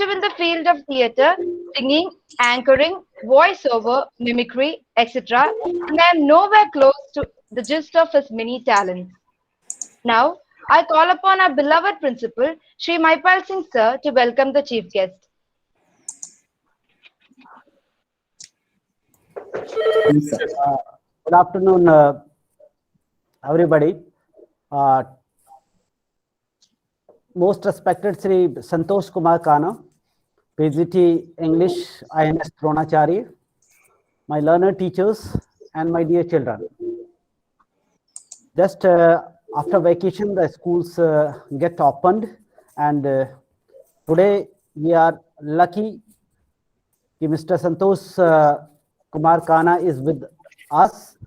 active in the field of theatre, singing, anchoring, voiceover, mimicry, etc., and I am nowhere close to the gist of his many talents. Now, I call upon our beloved principal, Sri Maipal Singh sir, to welcome the chief guest. Yes, sir. Good afternoon, everybody. Uh, Most respected Sri Santosh Kumar Kana, PGT English INS Dronachari, my learner teachers, and my dear children. Just after vacation, the schools get opened, and today we are lucky that Mr. Santosh Kumar Kana is with us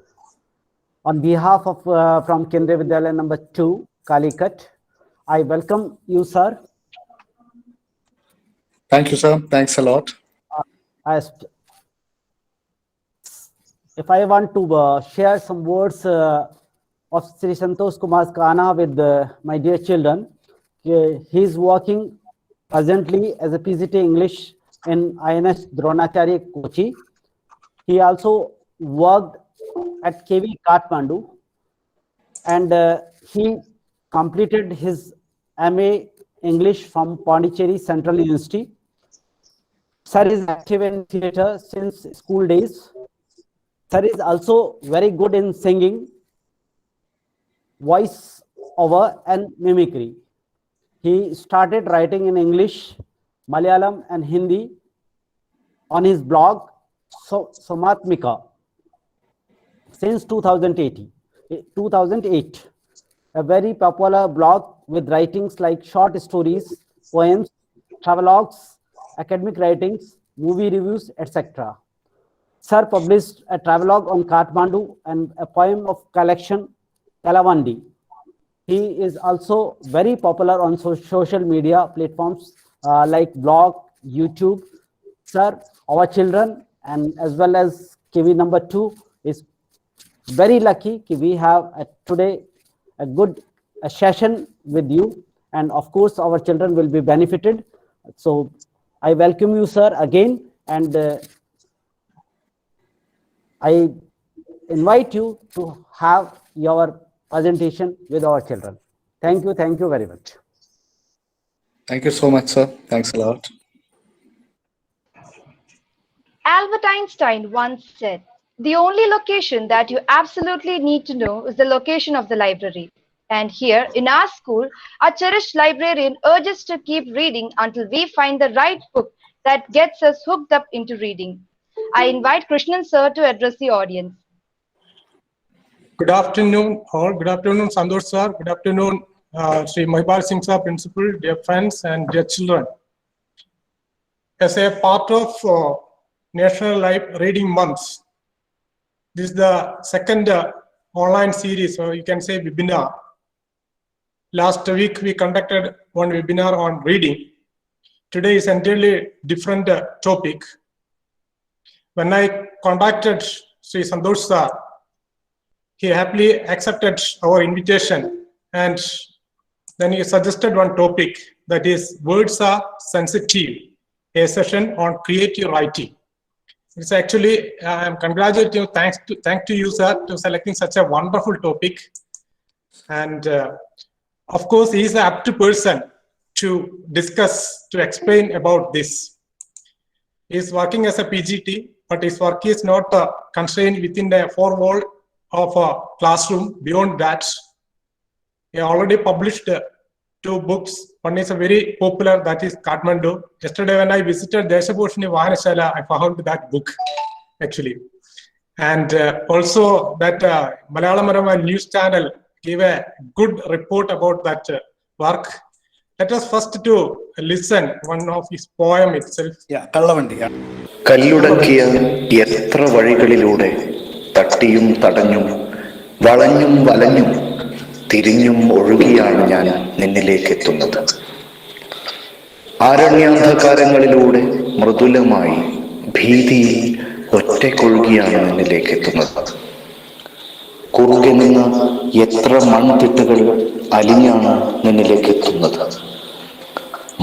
on behalf of from Kendriya Vidyalaya number 2, Calicut. I welcome you, sir. Thank you, sir. Thanks a lot. If I want to share some words of Sri Santosh Kumar Kana with my dear children, he is working presently as a PGT English in INS Dronacharya, Kochi. He also worked at KV Kathmandu, and he completed his MA English from Pondicherry Central University. Sir is active in theatre since school days. Sir is also very good in singing, voice over, and mimicry. He started writing in English, Malayalam, and Hindi on his blog, Somatmika, since 2008. A very popular blog with writings like short stories, poems, travelogues, academic writings, movie reviews, etc. Sir published a travelogue on Kathmandu and a poem of collection, Kalavandi. He is also very popular on social media platforms like blog, YouTube. Sir, our children and as well as KV number 2 is very lucky we have today a good session with you, and of course our children will be benefited. So I welcome you, sir, again, and I invite you to have your presentation with our children. Thank you very much. Thank you so much, sir. Thanks a lot. Albert Einstein once said, "The only location that you absolutely need to know is the location of the library." And here in our school, our cherished librarian urges to keep reading until we find the right book that gets us hooked up into reading. I invite Krishnan sir to address the audience. Good afternoon, all. Good afternoon, Santosh sir. Good afternoon, Sri Maipal Singh sir, principal, dear friends and dear children. As a part of National Reading Month, this is the second online series, or you can say webinar. Last week we conducted one webinar on reading. Today is entirely different topic. When I contacted Sri Santosh sir, he happily accepted our invitation, and then he suggested one topic, that is words are sensitive, a session on creative writing. It's actually, I'm congratulating you, thank to you, sir, to selecting such a wonderful topic. And of course, he is an apt person to discuss, to explain about this. He is working as a PGT, but his work is not constrained within the four walls of a classroom. Beyond that, he already published 2 books. One is a very popular, that is Kathmandu. Yesterday when I visited Deshaposhini Vahanashala, I found that book actually. And also that Malayalam news channel gave a good report about that work. Let us first to listen one of his poem itself. Yeah, Kallavandi. Yeah. കല്ലുടക്കിയ എത്ര വഴികളിലൂടെ തട്ടിയും തടഞ്ഞും വളഞ്ഞും വലഞ്ഞും തിരിഞ്ഞും ഒഴുകിയാണ് ഞാൻ നിന്നിലേക്ക് എത്തുന്നത്. ആരണ്യാന്ധകാരങ്ങളിലൂടെ മൃദുലമായി ഭീതിയിൽ ഒറ്റക്കൊഴുകിയാണ് നിന്നിലേക്ക് എത്തുന്നത്. കുറുകെ നിന്ന് എത്ര മൺതിട്ടുകൾ അലിഞ്ഞാണ് നിന്നിലേക്ക് എത്തുന്നത്.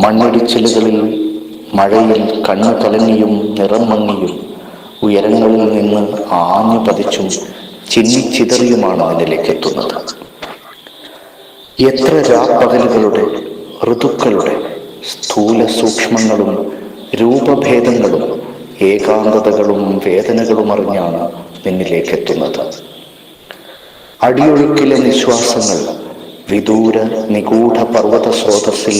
മണ്ണിടിച്ചിലുകളിൽ മഴയിൽ കണ്ണു കലങ്ങിയും നിറം മങ്ങിയും ഉയരങ്ങളിൽ നിന്ന് ആഞ്ഞു പതിച്ചും ചിന്നിച്ചിതറിയുമാണ് നിന്നിലേക്ക് എത്തുന്നത്. എത്ര രാപ്പകലുകളുടെ ഋതുക്കളുടെ സ്ഥൂല സൂക്ഷ്മങ്ങളും രൂപഭേദങ്ങളും ഏകാന്തതകളും വേദനകളും അറിഞ്ഞാണ് നിന്നിലേക്ക് എത്തുന്നത്. അടിയൊഴുക്കിലെ നിശ്വാസങ്ങൾ വിദൂര നിഗൂഢ പർവ്വത സ്രോതസ്സിൽ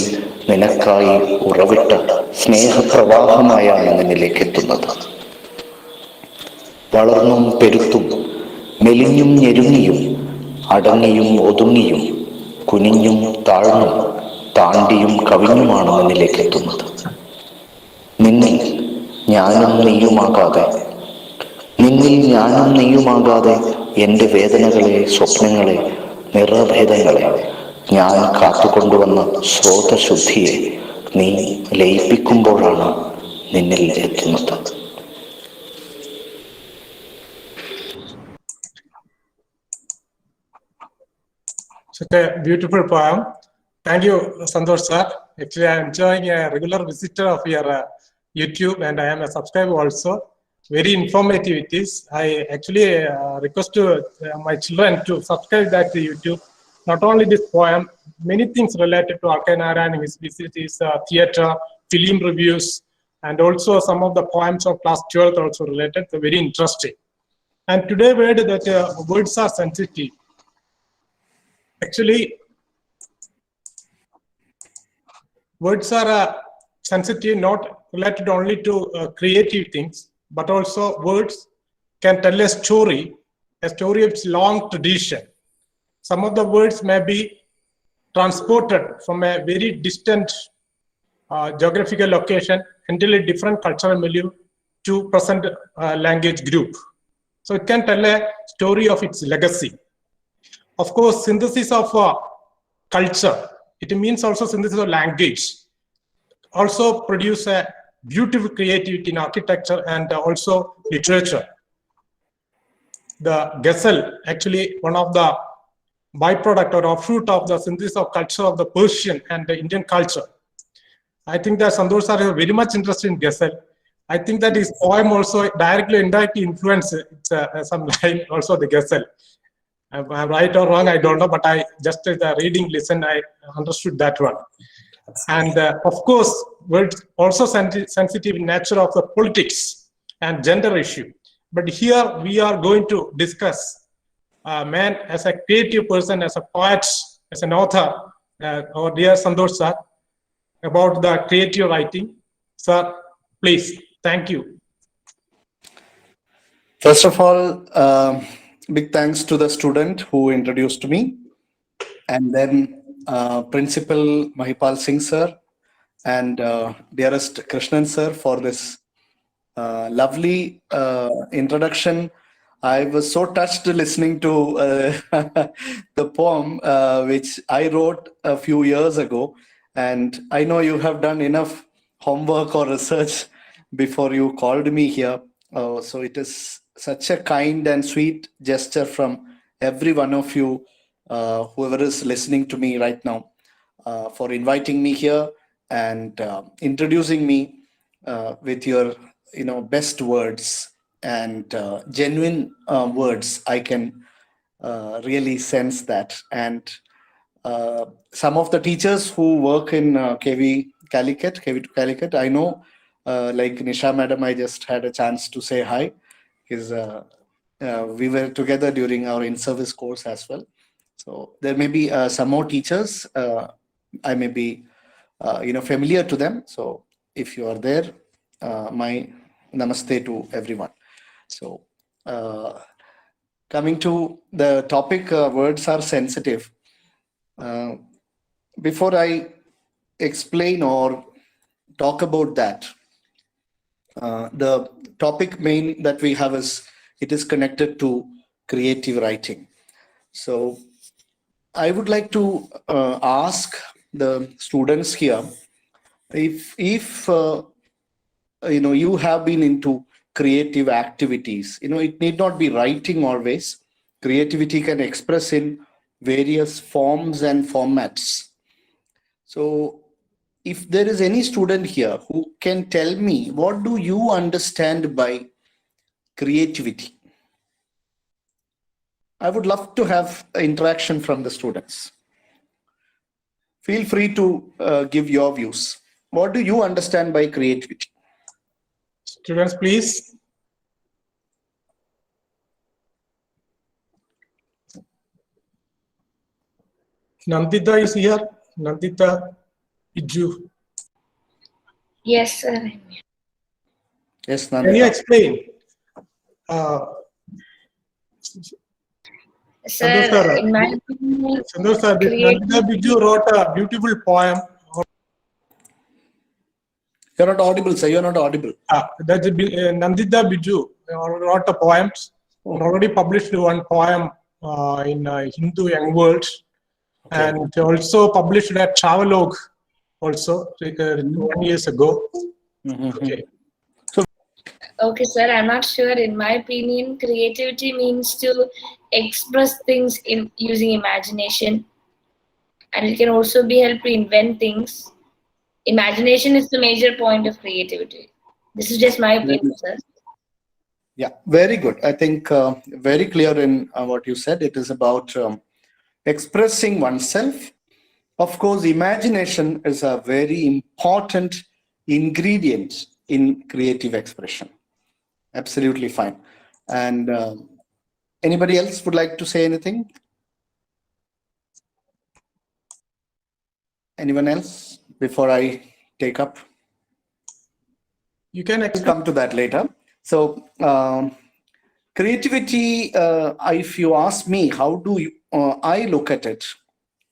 നിനക്കായി ഉറവിട്ട സ്നേഹപ്രവാഹമായാണ് നിന്നിലേക്ക് എത്തുന്നത്. വളർന്നും പെരുത്തും മെലിഞ്ഞും ഞെരുങ്ങിയും അടങ്ങിയും ഒതുങ്ങിയും കുനിഞ്ഞും താഴ്ന്നും താണ്ടിയും കവിഞ്ഞുമാണ് നിന്നിലേക്ക് എത്തുന്നത്. നിന്നിൽ ഞാനും നീയുമാകാതെ എൻ്റെ വേദനകളെ, സ്വപ്നങ്ങളെ, നിറഭേദങ്ങളെ, ഞാൻ കാത്തുകൊണ്ടുവന്ന സ്രോതശുദ്ധിയെ നീ ലയിപ്പിക്കുമ്പോഴാണ് നിന്നിൽ എത്തുന്നത്. Such a beautiful poem. Thank you, Santosh sir. Actually, I am enjoying a regular visitor of your YouTube, and I am a subscriber also. Very informative it is. I actually request to my children to subscribe that to YouTube. Not only this poem, many things related to Alkai Narayan, his visits, theatre, film reviews, and also some of the poems of class 12th also related. So very interesting. And today we heard that words are sensitive. Actually, words are sensitive, not related only to creative things, but also words can tell a story of its long tradition. Some of the words may be transported from a very distant geographical location until a different cultural milieu to present language group. So it can tell a story of its legacy. Of course, synthesis of culture, it means also synthesis of language, also produce a beautiful creativity in architecture and also literature. The Ghazal, actually one of the byproduct or offshoot of the synthesis of culture of the Persian and the Indian culture. I think that Santosh sir is very much interested in Ghazal. I think that his poem also directly and indirectly influenced some line also the Ghazal. I'm right or wrong, I don't know, but I just reading, listen, I understood that one. And of course, words also sensitive in nature of the politics and gender issue. But here we are going to discuss man as a creative person, as a poet, as an author, our dear Santosh sir, about the creative writing. Sir, please, thank you. First of all, big thanks to the student who introduced me, and then Principal Mahipal Singh sir and dearest Krishnan sir for this lovely introduction. I was so touched listening to the poem which I wrote a few years ago, and I know you have done enough homework or research before you called me here. So it is such a kind and sweet gesture from every one of you, whoever is listening to me right now, for inviting me here and introducing me with your best words and genuine words. I can really sense that. And some of the teachers who work in KV to Calicut, I know, like Nisha madam, I just had a chance to say hi, because we were together during our in-service course as well. So there may be some more teachers. I may be familiar to them. So if you are there, my namaste to everyone. So coming to the topic, words are sensitive. Before I explain or talk about that, the topic main that we have is, it is connected to creative writing. So I would like to ask the students here, if you have been into creative activities, it need not be writing always. Creativity can express in various forms and formats. So if there is any student here who can tell me, what do you understand by creativity? I would love to have interaction from the students. Feel free to give your views. What do you understand by creativity? Students, please. Nandita is here. Nandita Iju. Yes, sir. Yes, Can you Nandita. explain? Sir, sir. in my opinion, Santosh sir, Nandita Biju wrote a beautiful poem. You're not audible, sir. You're not audible. That's Nandita Biju wrote a poem. Already published one poem in Hindu Young World, and also published a travelogue also 1 year ago. Okay. okay, sir, I'm not sure. In my opinion, creativity means to express things in using imagination, and it can also be help to invent things. Imagination is the major point of creativity. This is just my opinion, sir. Yeah, very good. I think very clear in what you said. It is about expressing oneself. Of course, imagination is a very important ingredient in creative expression. Absolutely fine. And anybody else would like to say anything? Anyone else before I take up? You can We'll come to that later. So creativity, if you ask me, how do I look at it?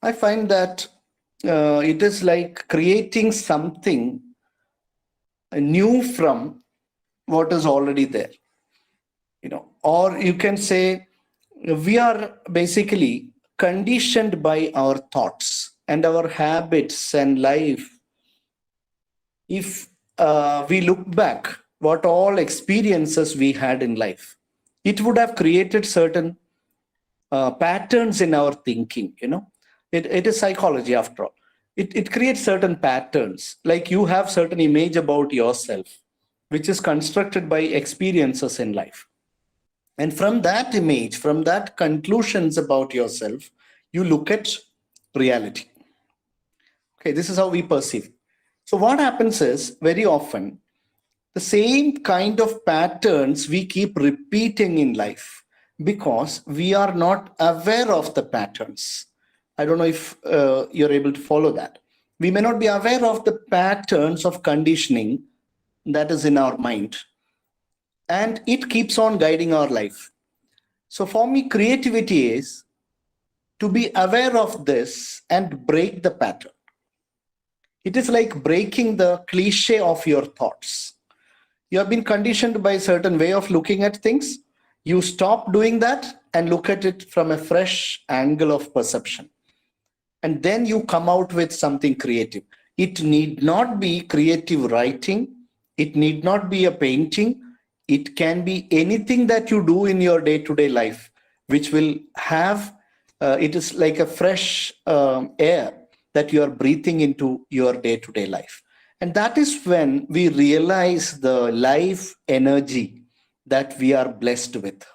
I find that it is like creating something new from what is already there. Or you can say we are basically conditioned by our thoughts and our habits and life. If we look back, what all experiences we had in life, it would have created certain patterns in our thinking. It is psychology after all. It creates certain patterns, like you have certain image about yourself, which is constructed by experiences in life. And from that image, from that conclusions about yourself, you look at reality. Okay, this is how we perceive. So what happens is, very often, the same kind of patterns we keep repeating in life because we are not aware of the patterns. I don't know if you're able to follow that. We may not be aware of the patterns of conditioning that is in our mind, and it keeps on guiding our life. So for me, creativity is to be aware of this and break the pattern. It is like breaking the cliche of your thoughts. You have been conditioned by a certain way of looking at things. You stop doing that and look at it from a fresh angle of perception. And then you come out with something creative. It need not be creative writing. It need not be a painting. It can be anything that you do in your day-to-day life, which will have, it is like a fresh air that you are breathing into your day-to-day life. And that is when we realize the life energy that we are blessed with.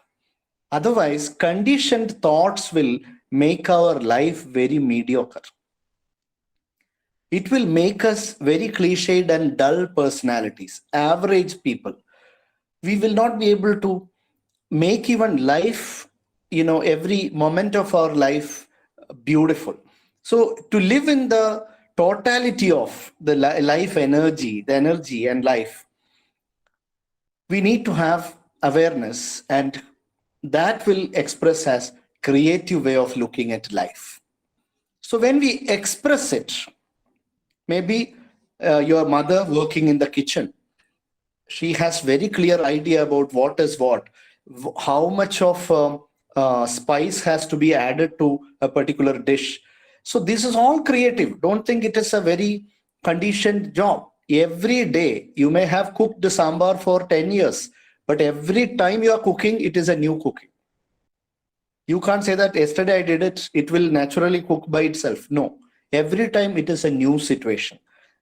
Otherwise, conditioned thoughts will make our life very mediocre. It will make us very cliched and dull personalities, average people. We will not be able to make even life, every moment of our life beautiful. So to live in the totality of the life energy, the energy and life, we need to have awareness, and that will express as creative way of looking at life. So when we express it, maybe your mother working in the kitchen, she has very clear idea about what is what, how much of spice has to be added to a particular dish. So this is all creative. Don't think it is a very conditioned job. Every day you may have cooked the sambar for 10 years, but every time you are cooking, it is a new cooking. You can't say that yesterday I did it, it will naturally cook by itself. No, every time it is a new situation.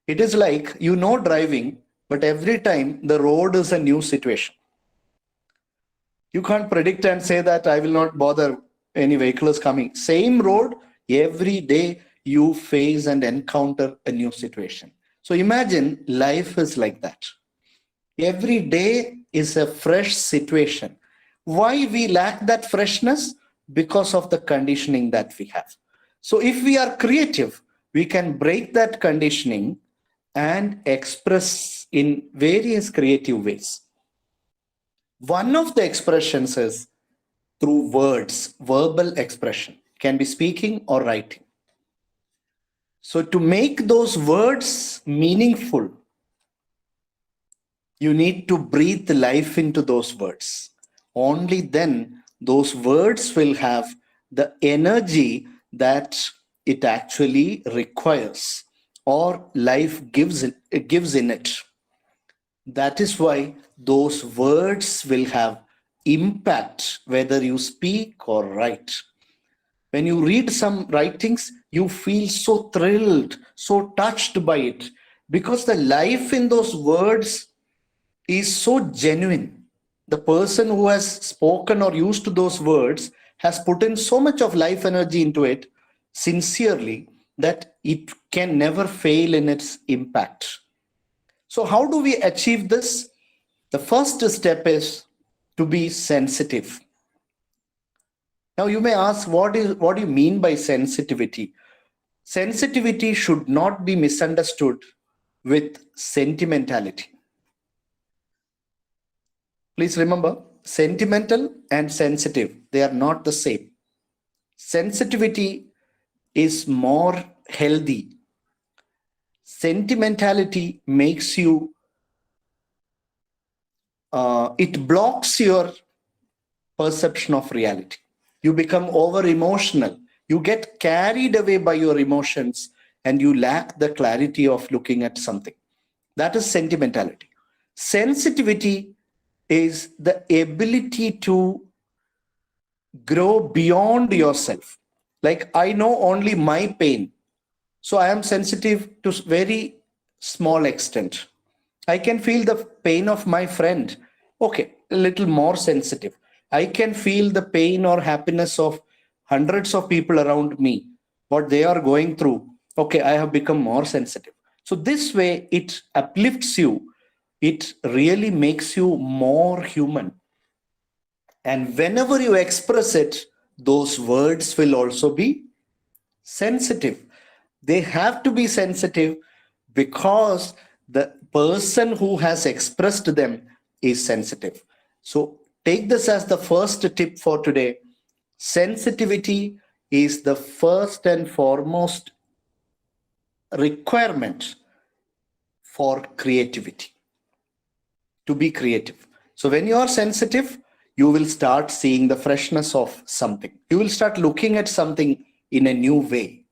It is like, you know, driving, but every time the road is a new situation. You can't predict and say that I will not bother, any vehicle is coming. Same road, every day you face and encounter a new situation. So imagine life is like that. Every day is a fresh situation. Why we lack that freshness? Because of the conditioning that we have. So if we are creative, we can break that conditioning and express in various creative ways. One of the expressions is through words, verbal expression, can be speaking or writing. So to make those words meaningful, you need to breathe life into those words. Only then those words will have the energy that it actually requires, or life gives in it. That is why those words will have impact whether you speak or write. When you read some writings, you feel so thrilled, so touched by it, because the life in those words is so genuine. The person who has spoken or used those words has put in so much of life energy into it sincerely that it can never fail in its impact. So how do we achieve this? The first step is to be sensitive. Now you may ask, what do you mean by sensitivity? Sensitivity should not be misunderstood with sentimentality. Please remember, sentimental and sensitive, they are not the same. Sensitivity is more healthy. Sentimentality makes you, it blocks your perception of reality. You become over emotional. You get carried away by your emotions and you lack the clarity of looking at something. That is sentimentality. Sensitivity is the ability to grow beyond yourself. Like, I know only my pain, so I am sensitive to very small extent. I can feel the pain of my friend, okay, a little more sensitive. I can feel the pain or happiness of hundreds of people around me, what they are going through. Okay, I have become more sensitive. So this way it uplifts you. It really makes you more human. And whenever you express it, those words will also be sensitive. They have to be sensitive because the person who has expressed them is sensitive. So take this as the first tip for today. Sensitivity is the first and foremost requirement for creativity, to be creative. So when you are sensitive, you will start seeing the freshness of something. You will start looking at something in a new way.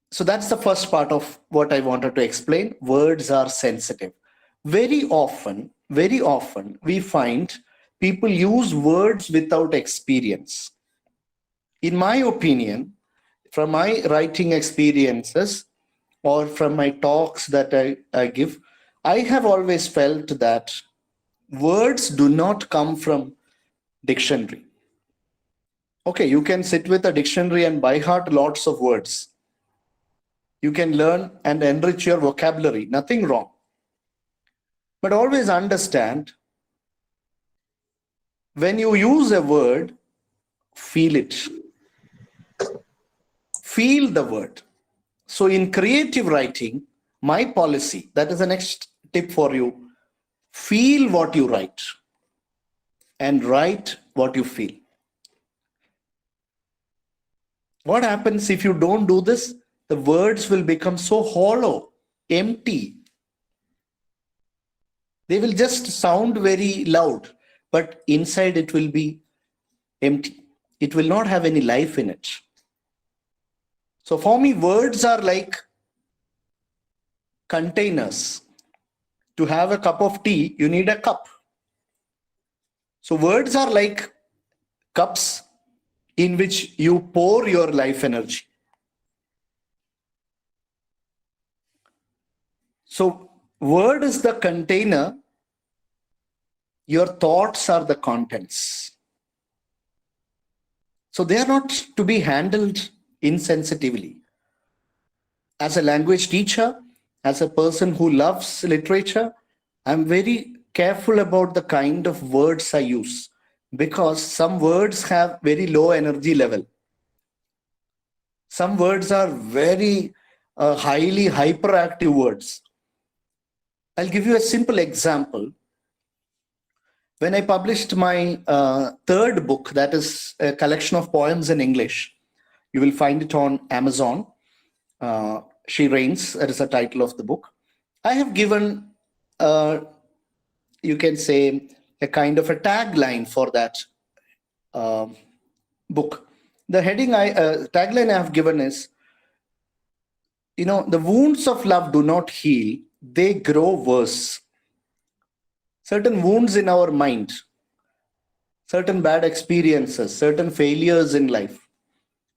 So that's the first part of what I wanted to explain. Words are sensitive. Very often, we find people use words without experience. In my opinion, from my writing experiences or from my talks that I give, I have always felt that words do not come from dictionary. Okay, you can sit with a dictionary and by heart lots of words. You can learn and enrich your vocabulary, nothing wrong. But always understand, when you use a word, feel it. Feel the word. So in creative writing, my policy, that is the next tip for you, feel what you write and write what you feel. What happens if you don't do this? The words will become so hollow, empty. They will just sound very loud, but inside it will be empty. It will not have any life in it. So for me, words are like containers. To have a cup of tea, you need a cup. So words are like cups in which you pour your life energy. So word is the container, your thoughts are the contents. So they are not to be handled insensitively. As a language teacher, as a person who loves literature, I'm very careful about the kind of words I use, because some words have very low energy level. Some words are very highly hyperactive words. I'll give you a simple example. When I published my third book, that is a collection of poems in English, you will find it on Amazon. She Reigns, that is the title of the book. I have given, you can say, a kind of a tagline for that book. The heading tagline I have given is, the wounds of love do not heal, they grow worse. Certain wounds in our mind, certain bad experiences, certain failures in life,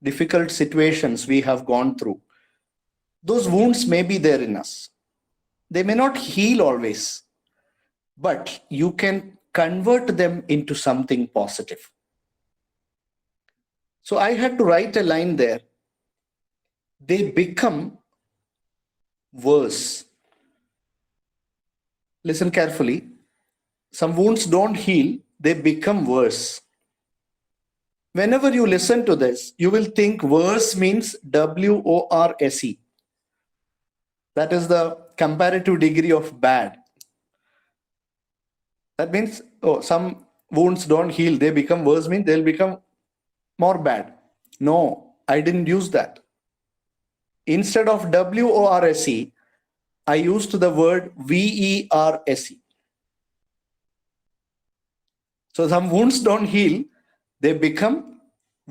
difficult situations we have gone through, those wounds may be there in us. They may not heal always, but you can convert them into something positive. So I had to write a line there. They become worse. Listen carefully. Some wounds don't heal, they become worse. Whenever you listen to this, you will think worse means W-O-R-S-E. That is the comparative degree of bad. That means, some wounds don't heal, they become worse, means they'll become more bad. No, I didn't use that. Instead of W-O-R-S-E, I used the word V-E-R-S-E. So some wounds don't heal, they become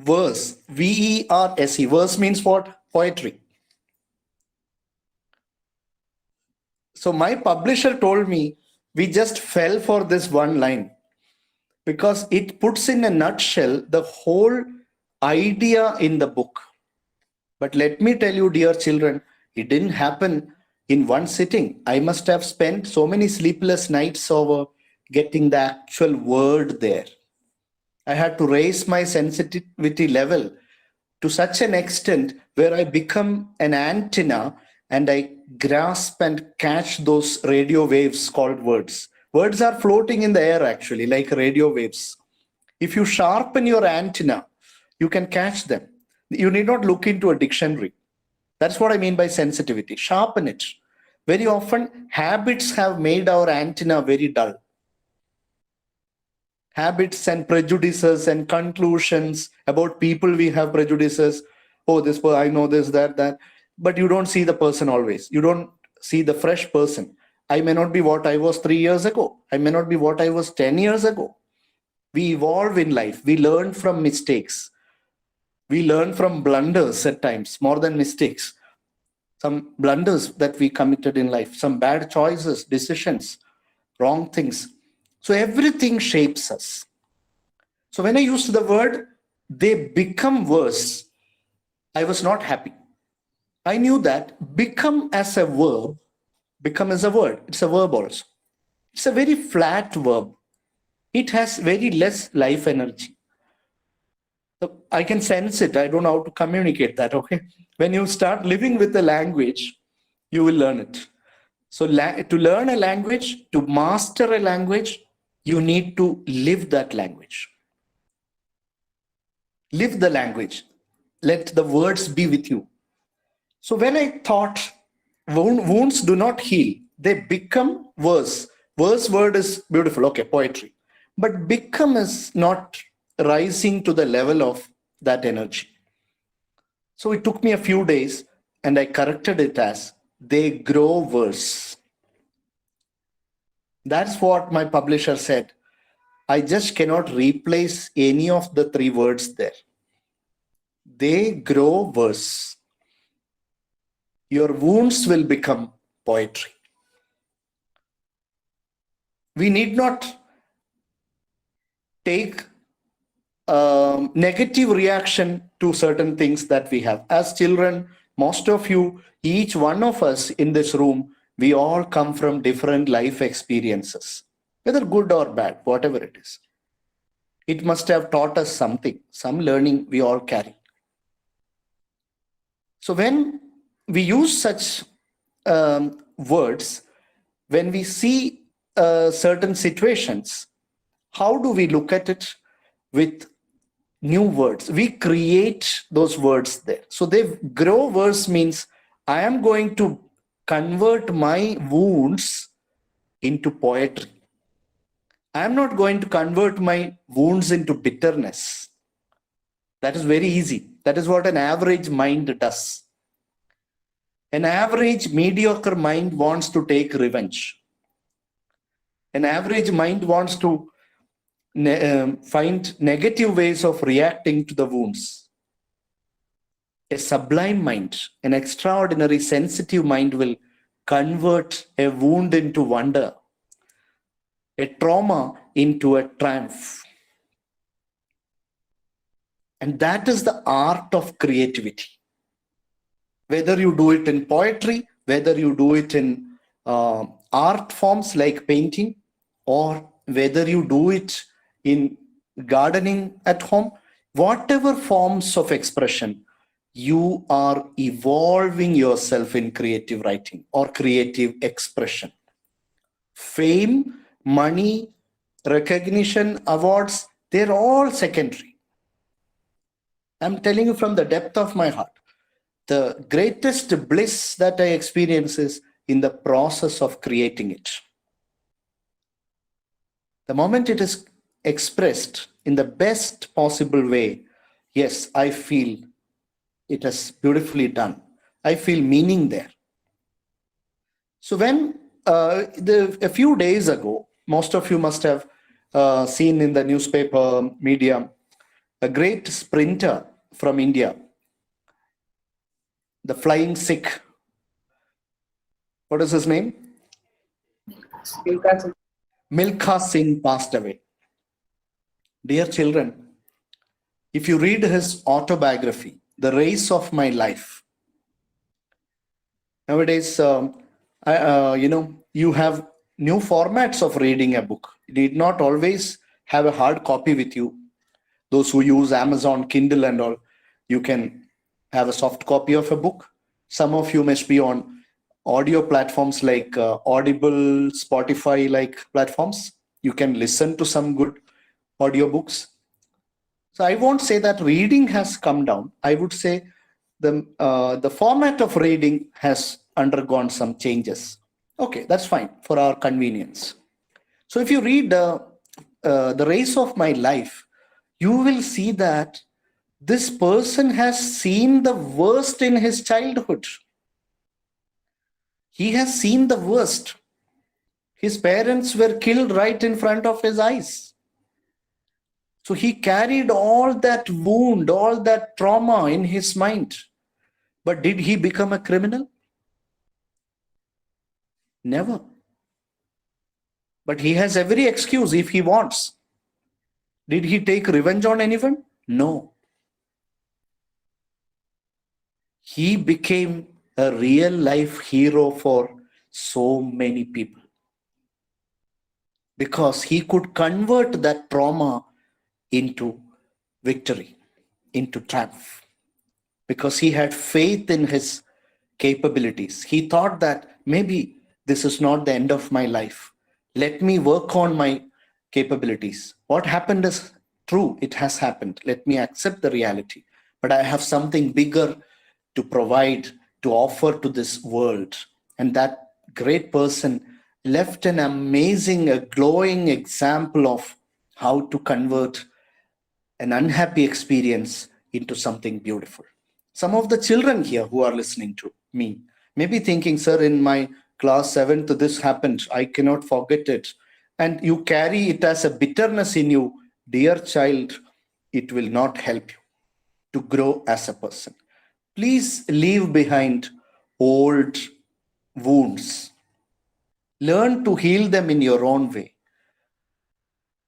worse. V-E-R-S-E. Verse means what? Poetry. So my publisher told me, we just fell for this one line because it puts in a nutshell the whole idea in the book. But let me tell you, dear children, it didn't happen in one sitting. I must have spent so many sleepless nights over getting the actual word there. I had to raise my sensitivity level to such an extent where I become an antenna and I grasp and catch those radio waves called words. Words are floating in the air actually, like radio waves. If you sharpen your antenna, you can catch them. You need not look into a dictionary. That's what I mean by sensitivity. Sharpen it. Very often, habits have made our antenna very dull. Habits and prejudices and conclusions about people, we have prejudices. Oh, this person, I know this, that. But you don't see the person always. You don't see the fresh person. I may not be what I was 3 years ago. I may not be what I was 10 years ago. We evolve in life. We learn from mistakes. We learn from blunders at times, more than mistakes. Some blunders that we committed in life, some bad choices, decisions, wrong things. So everything shapes us. So when I used the word, they become worse, I was not happy. I knew that become as a verb, become as a word, it's a verb also. It's a very flat verb. It has very less life energy. So I can sense it. I don't know how to communicate that, okay? When you start living with the language, you will learn it. So to learn a language, to master a language, you need to live that language. Live the language. Let the words be with you. So when I thought wounds do not heal, they become worse. Worse word is beautiful, okay, poetry. But become is not rising to the level of that energy. So it took me a few days and I corrected it as they grow worse. That's what my publisher said. I just cannot replace any of the 3 words there. They grow worse. Your wounds will become poetry. We need not take negative reaction to certain things that we have. As children, most of you, each one of us in this room, We all come from different life experiences, whether good or bad, whatever it is. It must have taught us something, some learning we all carry. So when we use such words, when we see certain situations, how do we look at it with new words? We create those words there. So they grow verse means I am going to convert my wounds into poetry. I am not going to convert my wounds into bitterness. That is very easy. That is what an average mind does. An average mediocre mind wants to take revenge. An average mind wants to find negative ways of reacting to the wounds. A sublime mind, an extraordinary sensitive mind will convert a wound into wonder, a trauma into a triumph. And that is the art of creativity. Whether you do it in poetry, whether you do it in art forms like painting, or whether you do it in gardening at home, whatever forms of expression, you are evolving yourself in creative writing or creative expression. Fame, money, recognition, awards, they're all secondary. I'm telling you from the depth of my heart, the greatest bliss that I experience is in the process of creating it. The moment it is expressed in the best possible way, yes, I feel it is beautifully done. I feel meaning there. So when a few days ago, most of you must have seen in the newspaper media, a great sprinter from India, the flying Sikh. What is his name? Milkha Singh passed away. Dear children, if you read his autobiography, The Race of My Life, nowadays, you have new formats of reading a book. You need not always have a hard copy with you. Those who use Amazon, Kindle and all, you can have a soft copy of a book. Some of you must be on audio platforms like Audible, Spotify like platforms. You can listen to some good audiobooks. So I won't say that reading has come down. I would say the format of reading has undergone some changes. Okay, that's fine for our convenience. So if you read The Race of My Life, you will see that this person has seen the worst in his childhood. He has seen the worst. His parents were killed right in front of his eyes. So he carried all that wound, all that trauma in his mind. But did he become a criminal? Never. But he has every excuse if he wants. Did he take revenge on anyone? No. He became a real life hero for so many people. Because he could convert that trauma into victory, into triumph. Because he had faith in his capabilities. He thought that maybe this is not the end of my life. Let me work on my capabilities. What happened is true. It has happened. Let me accept the reality. But I have something bigger to provide, to offer to this world. And that great person left an amazing, a glowing example of how to convert an unhappy experience into something beautiful. Some of the children here who are listening to me may be thinking, sir, in my class 7th, this happened. I cannot forget it. And you carry it as a bitterness in you. Dear child, it will not help you to grow as a person. Please leave behind old wounds. Learn to heal them in your own way.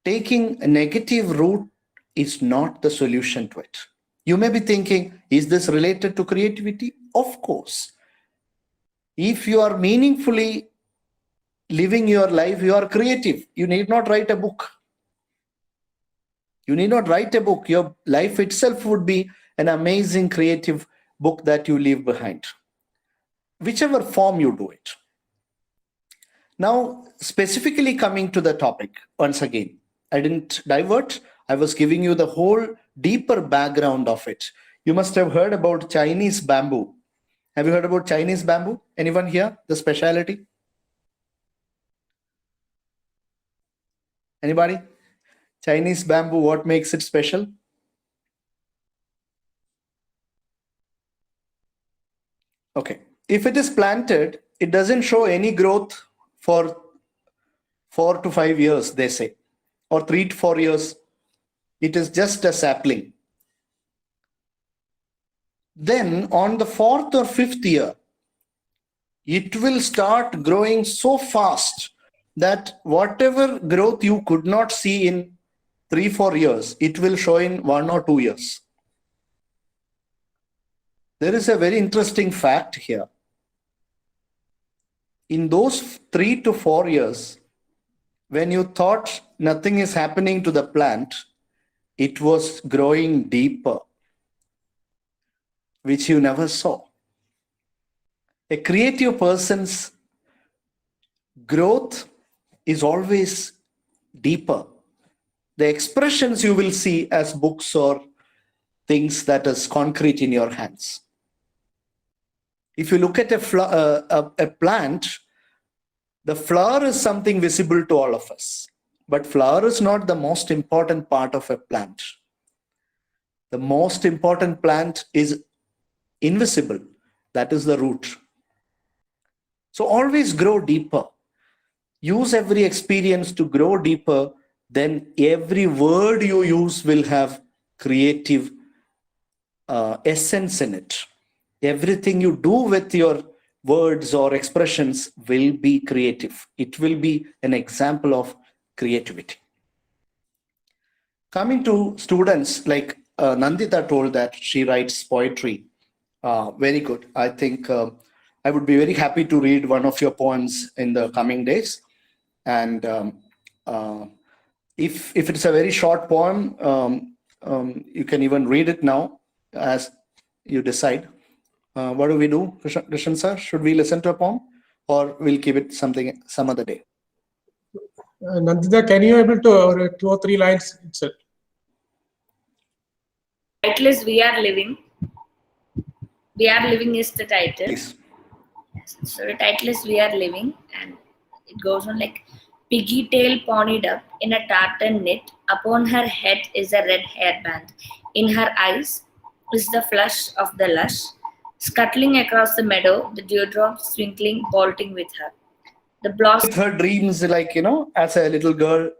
Taking a negative route is not the solution to it. You may be thinking, is this related to creativity? Of course. If you are meaningfully living your life, you are creative. You need not write a book. You need not write a book. Your life itself would be an amazing creative book that you leave behind, whichever form you do it. Now, specifically coming to the topic, once again, I didn't divert. I was giving you the whole deeper background of it. You must have heard about Chinese bamboo. Have you heard about Chinese bamboo? Anyone here? The speciality? Anybody? Chinese bamboo, what makes it special? Okay. If it is planted, it doesn't show any growth for 4 to 5 years, they say, or 3 to 4 years. It is just a sapling. Then on the 4th or 5th year, it will start growing so fast that whatever growth you could not see in 3-4 years, it will show in 1 or 2 years. There is a very interesting fact here. In those 3 to 4 years, when you thought nothing is happening to the plant, it was growing deeper, which you never saw. A creative person's growth is always deeper. The expressions you will see as books or things that is concrete in your hands. If you look at a plant, the flower is something visible to all of us. But flower is not the most important part of a plant. The most important plant is invisible. That is the root. So always grow deeper. Use every experience to grow deeper. Then every word you use will have creative essence in it. Everything you do with your words or expressions will be creative. It will be an example of creativity. Coming to students, like Nandita told that she writes poetry. Very good. I think I would be very happy to read one of your poems in the coming days. And if it's a very short poem, you can even read it now as you decide. What do we do, Krishan sir? Should we listen to a poem or we'll keep it some other day? Nandita, can you able to 2 or 3 lines itself? Title is We Are Living. We Are Living is the title. Please. So the title is We Are Living, and it goes on like, piggy tail ponied up in a tartan knit, upon her head is a red hairband, in her eyes is the flush of the lush, scuttling across the meadow, the dewdrops twinkling, bolting with her. The blossom. With her dreams, like, as a little girl,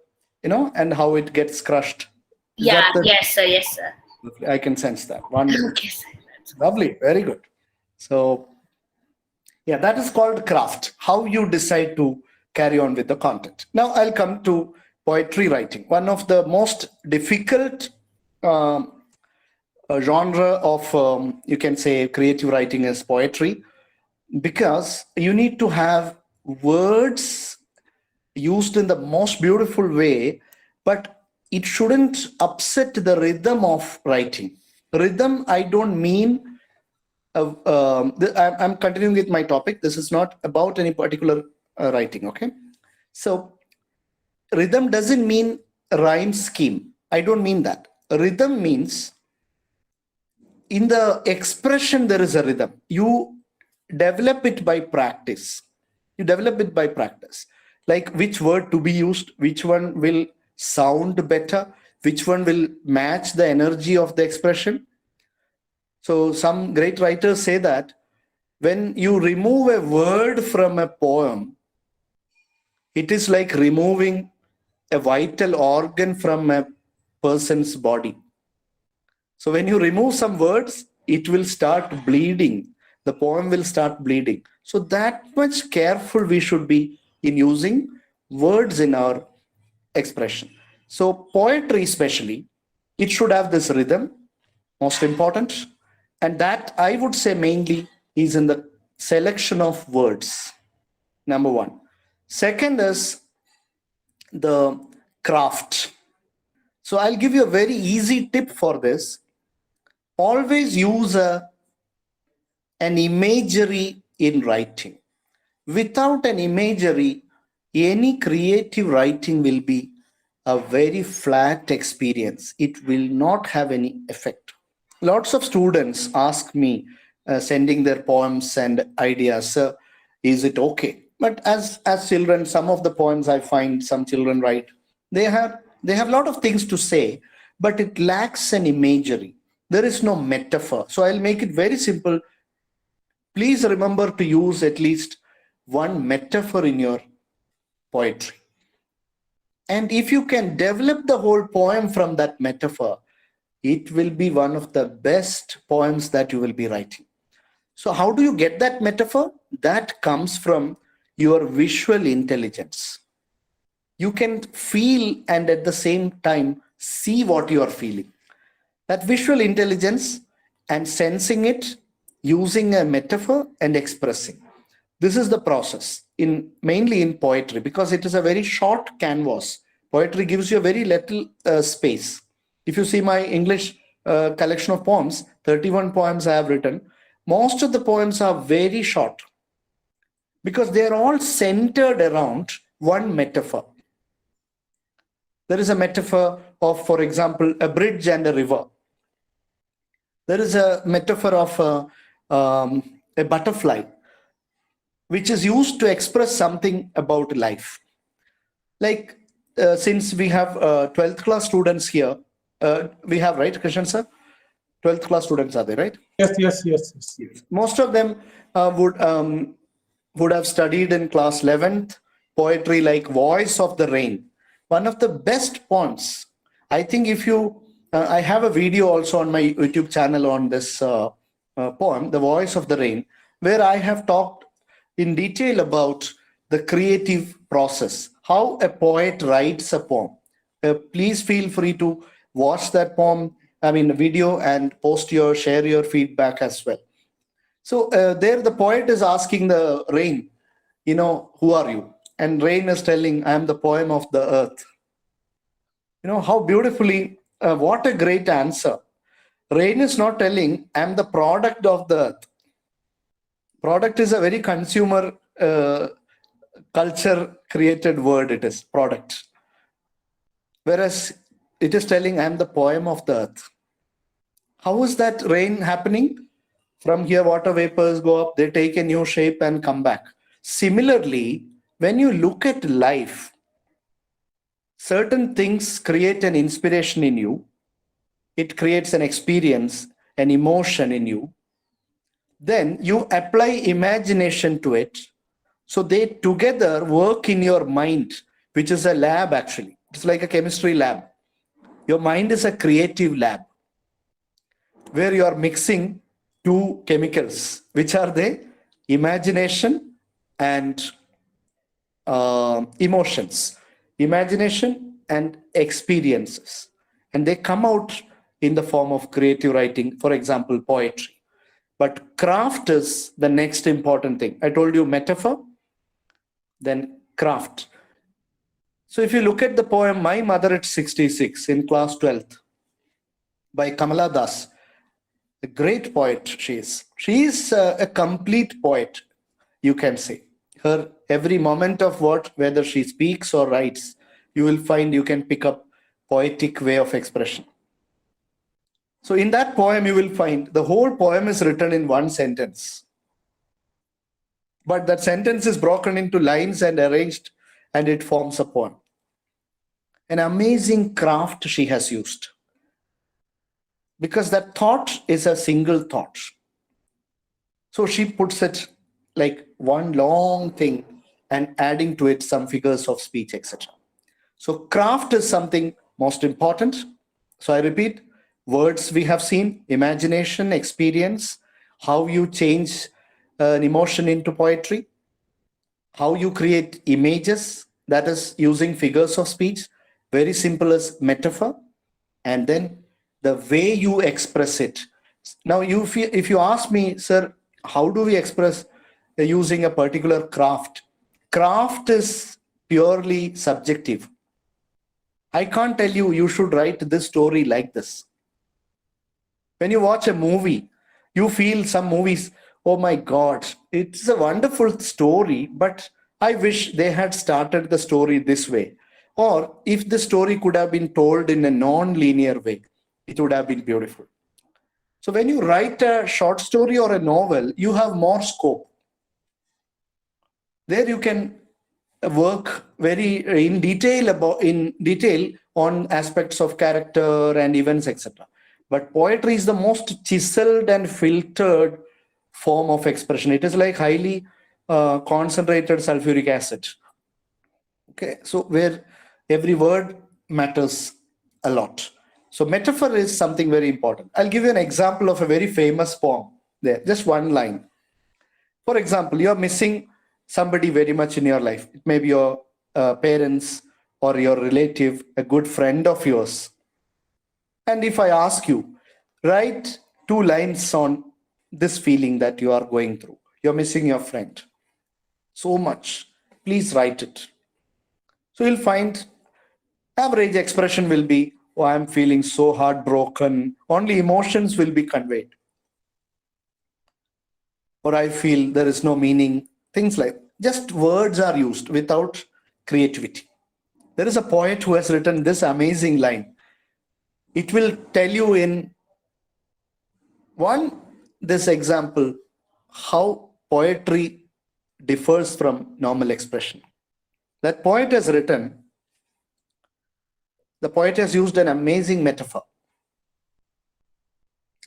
and how it gets crushed. Yeah, yes, sir, yes, sir. I can sense that. Wonderful. Okay, sir. Lovely, very good. So, yeah, that is called craft, how you decide to carry on with the content. Now I'll come to poetry writing. One of the most difficult genre of, you can say, creative writing is poetry, because you need to have words used in the most beautiful way, but it shouldn't upset the rhythm of writing. Rhythm, I don't mean, I'm continuing with my topic. This is not about any particular writing, okay? So rhythm doesn't mean rhyme scheme. I don't mean that. Rhythm means in the expression there is a rhythm. You develop it by practice. You develop it by practice. Like which word to be used, which one will sound better, which one will match the energy of the expression. So some great writers say that when you remove a word from a poem, it is like removing a vital organ from a person's body. So when you remove some words, it will start bleeding. The poem will start bleeding. So that much careful we should be in using words in our expression. So poetry especially, it should have this rhythm, most important. And that I would say mainly is in the selection of words. Number one. Second is the craft. So I'll give you a very easy tip for this. Always use an imagery in writing. Without an imagery, any creative writing will be a very flat experience. It will not have any effect. Lots of students ask me, sending their poems and ideas, "Sir, is it okay?" But as children, some of the poems I find some children write, they have a lot of things to say, but it lacks an imagery. There is no metaphor. So I'll make it very simple. Please remember to use at least one metaphor in your poetry. And if you can develop the whole poem from that metaphor, it will be one of the best poems that you will be writing. So how do you get that metaphor? That comes from your visual intelligence. You can feel and at the same time see what you are feeling. That visual intelligence and sensing it, using a metaphor and expressing. This is the process mainly in poetry, because it is a very short canvas. Poetry gives you a very little space. If you see my English collection of poems, 31 poems I have written, most of the poems are very short because they are all centered around one metaphor. There is a metaphor of, for example, a bridge and a river. There is a metaphor of a butterfly, which is used to express something about life. Like since we have 12th class students here, we have, right, Krishan sir? 12th class students are there, right? Yes. Most of them would have studied in class 11th poetry like Voice of the Rain. One of the best poems. I think if you, I have a video also on my YouTube channel on this poem, The Voice of the Rain, where I have talked in detail about the creative process, how a poet writes a poem. Please feel free to watch that poem, video, and share your feedback as well. So there the poet is asking the rain, who are you? And rain is telling, I am the poem of the earth. How beautifully, what a great answer. Rain is not telling, I am the product of the earth. Product is a very consumer culture created word, it is product. Whereas it is telling, I am the poem of the earth. How is that rain happening? From here, water vapors go up, they take a new shape and come back. Similarly, when you look at life, certain things create an inspiration in you. It creates an experience, an emotion in you. Then you apply imagination to it. So they together work in your mind, which is a lab actually. It's like a chemistry lab. Your mind is a creative lab where you are mixing two chemicals, which are the imagination and emotions, imagination and experiences. And they come out in the form of creative writing, for example, poetry. But craft is the next important thing. I told you metaphor, then craft. So if you look at the poem, My Mother at 66 in class 12th by Kamala Das, a great poet she is. She is a complete poet, you can say. Her every moment of whether she speaks or writes, you will find you can pick up poetic way of expression. So in that poem, you will find the whole poem is written in one sentence. But that sentence is broken into lines and arranged, and it forms a poem. An amazing craft she has used. Because that thought is a single thought. So she puts it like one long thing and adding to it some figures of speech, etc. So craft is something most important. So I repeat, words we have seen, imagination, experience, how you change an emotion into poetry, how you create images, that is using figures of speech, very simple as metaphor, and then the way you express it. Now, if you ask me, sir, how do we express using a particular craft. Craft is purely subjective. I can't tell you, you should write this story like this. When you watch a movie, you feel some movies, oh my God, it's a wonderful story, but I wish they had started the story this way. Or if the story could have been told in a non-linear way, it would have been beautiful. So when you write a short story or a novel, you have more scope. There you can work very in detail on aspects of character and events, etc. But poetry is the most chiseled and filtered form of expression. It is like highly concentrated sulfuric acid. Okay, so where every word matters a lot. So metaphor is something very important. I'll give you an example of a very famous poem there, just one line. For example, you're missing somebody very much in your life. It may be your parents or your relative, a good friend of yours. And if I ask you, write 2 lines on this feeling that you are going through. You're missing your friend so much. Please write it. So you'll find average expression will be, oh, I'm feeling so heartbroken. Only emotions will be conveyed. Or I feel there is no meaning. Things like just words are used without creativity. There is a poet who has written this amazing line. It will tell you in this example how poetry differs from normal expression. That poet has written, the poet has used an amazing metaphor.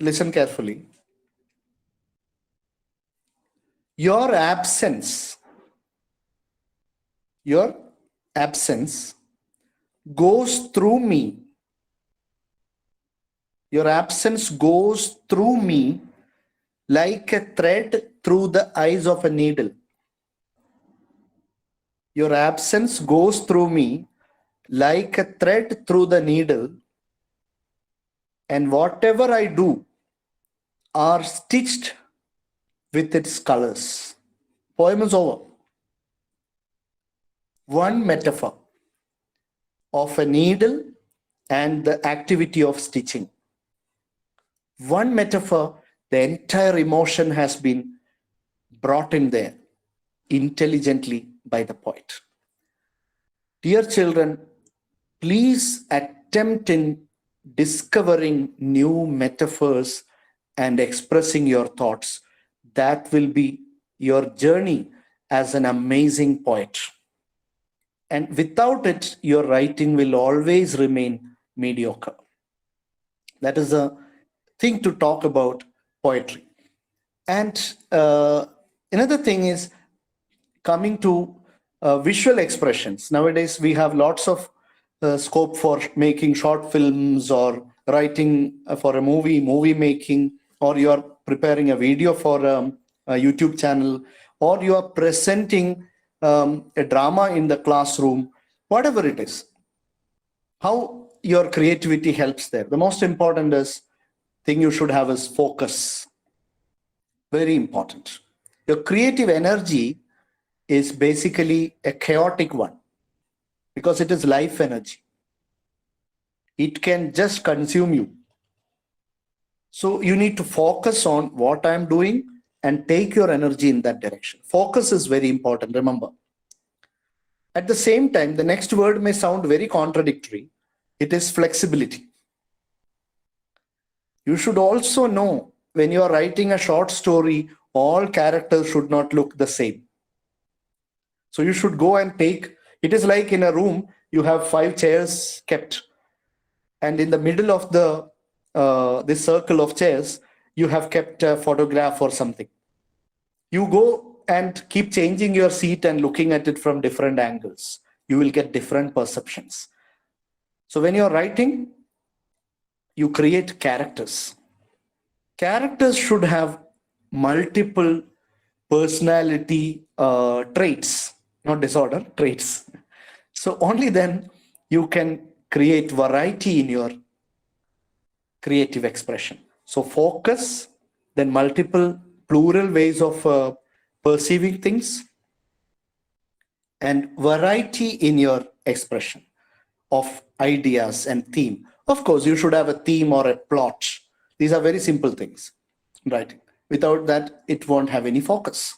Listen carefully. Your absence goes through me. Your absence goes through me like a thread through the eyes of a needle. Your absence goes through me like a thread through the needle, and whatever I do are stitched with its colors. Poem is over. One metaphor of a needle and the activity of stitching. One metaphor, the entire emotion has been brought in there intelligently by the poet. Dear children, please attempt in discovering new metaphors and expressing your thoughts. That will be your journey as an amazing poet. And without it, your writing will always remain mediocre. That is a thing to talk about poetry. And another thing is coming to visual expressions. Nowadays, we have lots of scope for making short films or writing for a movie making, or you are preparing a video for a YouTube channel, or you are presenting a drama in the classroom, whatever it is. How your creativity helps there. The most important thing you should have is focus. Very important. Your creative energy is basically a chaotic one because it is life energy. It can just consume you. So you need to focus on what I'm doing and take your energy in that direction. Focus is very important, remember. At the same time, the next word may sound very contradictory. It is flexibility. You should also know when you are writing a short story, all characters should not look the same. So you should go and take, it is like in a room, you have 5 chairs kept. And in the middle of this circle of chairs, you have kept a photograph or something. You go and keep changing your seat and looking at it from different angles. You will get different perceptions. So when you're writing, you create characters. Characters should have multiple personality traits, not disorder, traits. So only then you can create variety in your creative expression. So focus, then multiple plural ways of perceiving things, and variety in your expression of ideas and theme. Of course, you should have a theme or a plot. These are very simple things, right? Without that, it won't have any focus.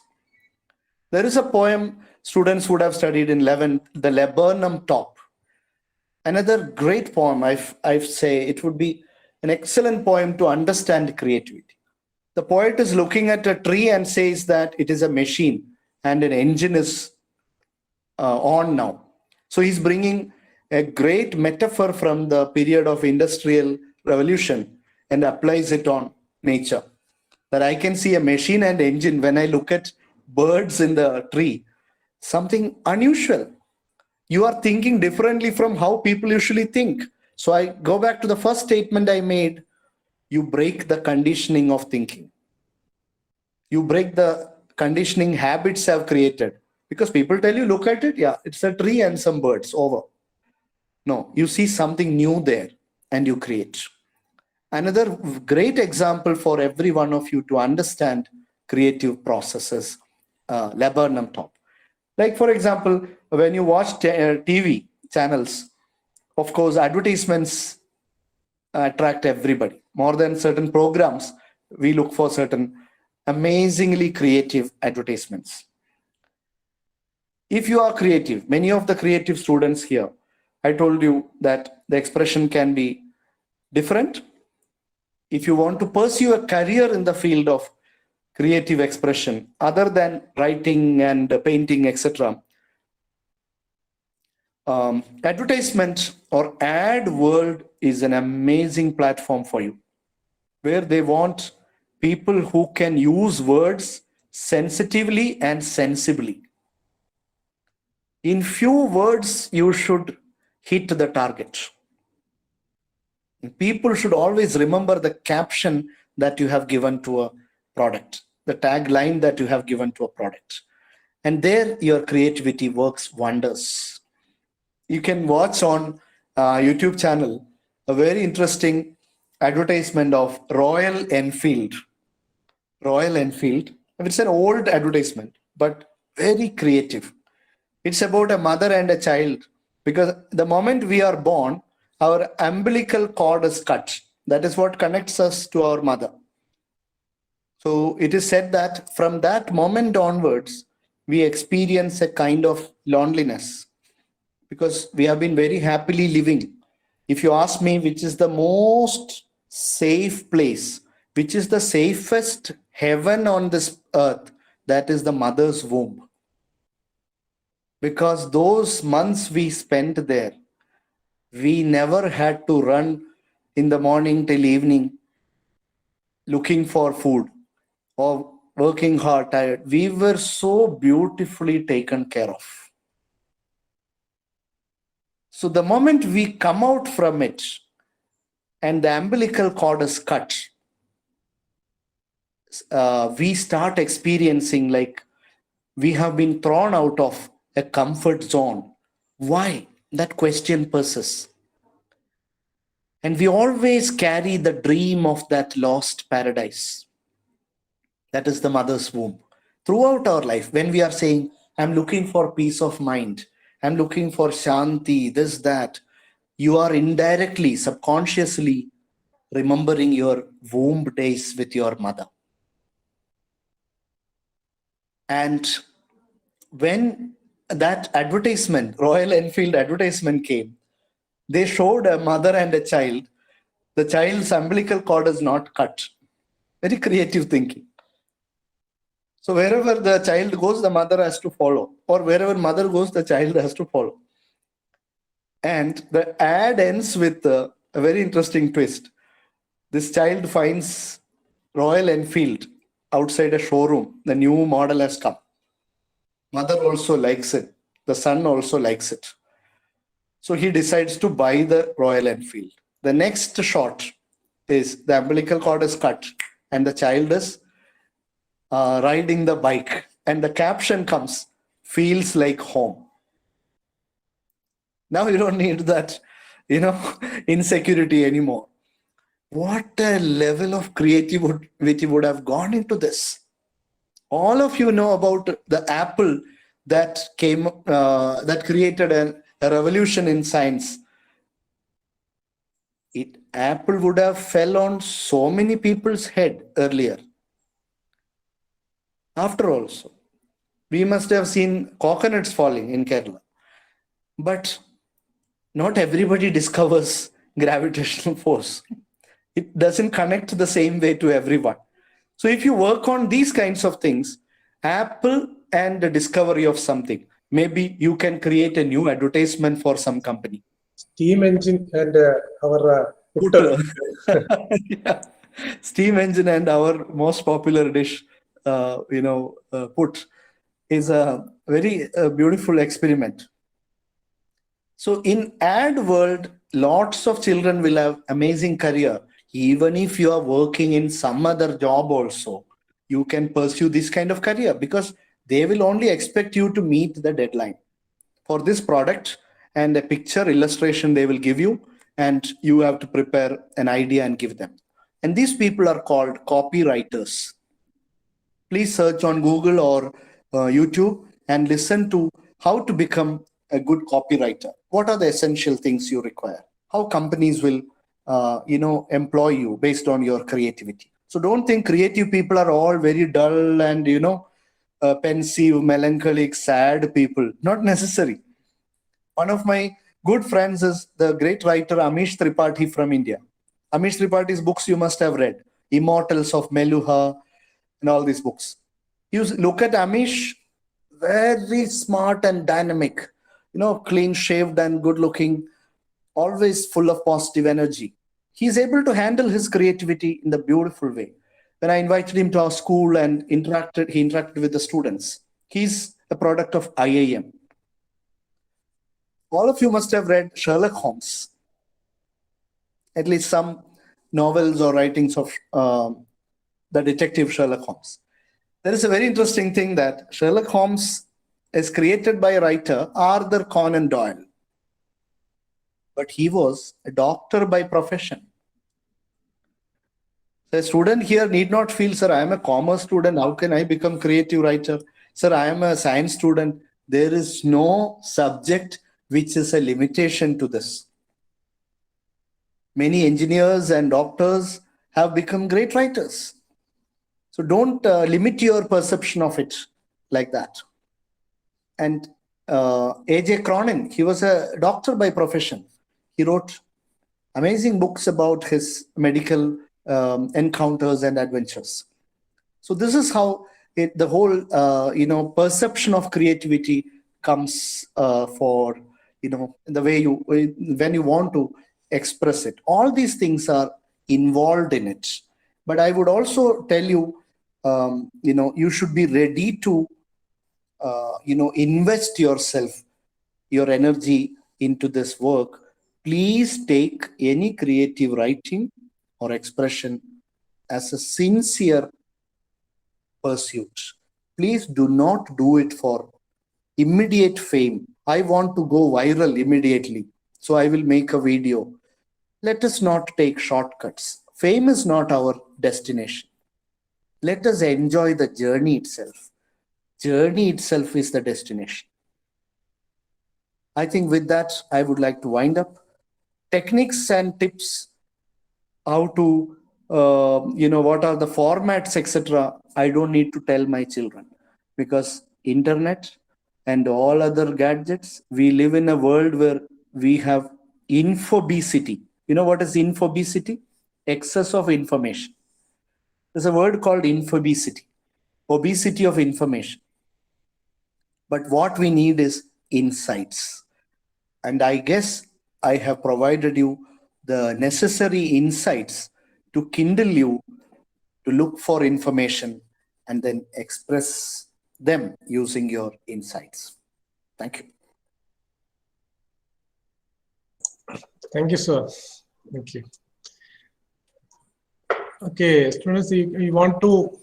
There is a poem students would have studied in 11th, The Laburnum Top. Another great poem, I say it would be an excellent poem to understand creativity. The poet is looking at a tree and says that it is a machine and an engine is on now. So he's bringing a great metaphor from the period of industrial revolution and applies it on nature. That I can see a machine and engine when I look at birds in the tree, something unusual. You are thinking differently from how people usually think. So I go back to the first statement I made. You break the conditioning of thinking. You break the conditioning habits have created. Because people tell you, look at it, yeah, it's a tree and some birds, over. No, you see something new there and you create. Another great example for every one of you to understand creative processes, Laburnum Top. Like, for example, when you watch TV channels, of course, advertisements attract everybody. More than certain programs, we look for certain amazingly creative advertisements. If you are creative, many of the creative students here, I told you that the expression can be different. If you want to pursue a career in the field of creative expression, other than writing and painting, etc., advertisement or ad world is an amazing platform for you, where they want people who can use words sensitively and sensibly. In few words, you should hit the target. People should always remember the caption that you have given to a product, the tagline that you have given to a product. And there your creativity works wonders. You can watch on YouTube channel a very interesting advertisement of Royal Enfield. Royal Enfield. It's an old advertisement, but very creative. It's about a mother and a child, because the moment we are born, our umbilical cord is cut. That is what connects us to our mother. So it is said that from that moment onwards, we experience a kind of loneliness, because we have been very happily living. If you ask me which is the most safe place, which is the safest heaven on this earth, that is the mother's womb. Because those months we spent there, we never had to run in the morning till evening looking for food or working hard, tired. We were so beautifully taken care of. So the moment we come out from it and the umbilical cord is cut, we start experiencing like we have been thrown out of a comfort zone. Why? That question persists. And we always carry the dream of that lost paradise. That is the mother's womb. Throughout our life, when we are saying, I'm looking for peace of mind, I'm looking for shanti, this, that, you are indirectly, subconsciously remembering your womb days with your mother. And when that advertisement, Royal Enfield advertisement came, they showed a mother and a child. The child's umbilical cord is not cut. Very creative thinking. So wherever the child goes, the mother has to follow. Or wherever mother goes, the child has to follow. And the ad ends with a very interesting twist. This child finds Royal Enfield outside a showroom. The new model has come. Mother also likes it. The son also likes it. So he decides to buy the Royal Enfield. The next shot is the umbilical cord is cut and the child is riding the bike. And the caption comes, feels like home. Now you don't need that, insecurity anymore. What a level of creativity would have gone into this. All of you know about the apple that that created a revolution in science. Apple would have fell on so many people's head earlier. After also, we must have seen coconuts falling in Kerala. But not everybody discovers gravitational force. It doesn't connect the same way to everyone. So if you work on these kinds of things, Apple and the discovery of something, maybe you can create a new advertisement for some company. Steam engine and our Putter. Yeah. Steam engine and our most popular dish, put, is a very beautiful experiment. So in ad world, lots of children will have amazing career. Even if you are working in some other job also, you can pursue this kind of career because they will only expect you to meet the deadline for this product, and a picture illustration they will give you, and you have to prepare an idea and give them. And these people are called copywriters. Please search on Google or YouTube and listen to how to become a good copywriter. What are the essential things you require? How companies will employ you based on your creativity. So don't think creative people are all very dull and pensive, melancholic, sad people. Not necessary. One of my good friends is the great writer Amish Tripathi from India. Amish Tripathi's books you must have read, Immortals of Meluha and all these books. You look at Amish, very smart and dynamic, clean shaved and good looking, always full of positive energy. He's able to handle his creativity in the beautiful way. When I invited him to our school and he interacted with the students. He's a product of IIM. All of you must have read Sherlock Holmes, at least some novels or writings of the detective Sherlock Holmes. There is a very interesting thing that Sherlock Holmes is created by a writer, Arthur Conan Doyle. But he was a doctor by profession. The student here need not feel, sir, I am a commerce student. How can I become creative writer? Sir, I am a science student. There is no subject which is a limitation to this. Many engineers and doctors have become great writers. So don't limit your perception of it like that. And A.J. Cronin, he was a doctor by profession. He wrote amazing books about his medical encounters and adventures. So this is how the whole perception of creativity comes for the way when you want to express it. All these things are involved in it. But I would also tell you, you should be ready to invest yourself, your energy into this work. Please take any creative writing or expression as a sincere pursuit. Please do not do it for immediate fame. I want to go viral immediately, so I will make a video. Let us not take shortcuts. Fame is not our destination. Let us enjoy the journey itself. Journey itself is the destination. I think with that, I would like to wind up. Techniques and tips, how to, what are the formats, etc. I don't need to tell my children, because internet and all other gadgets, we live in a world where we have infobesity. You know what is infobesity? Excess of information. There's a word called infobesity, obesity of information. But what we need is insights. And I guess I have provided you the necessary insights to kindle you to look for information and then express them using your insights. Thank you. Thank you, sir. Thank you. Okay, students, if you want to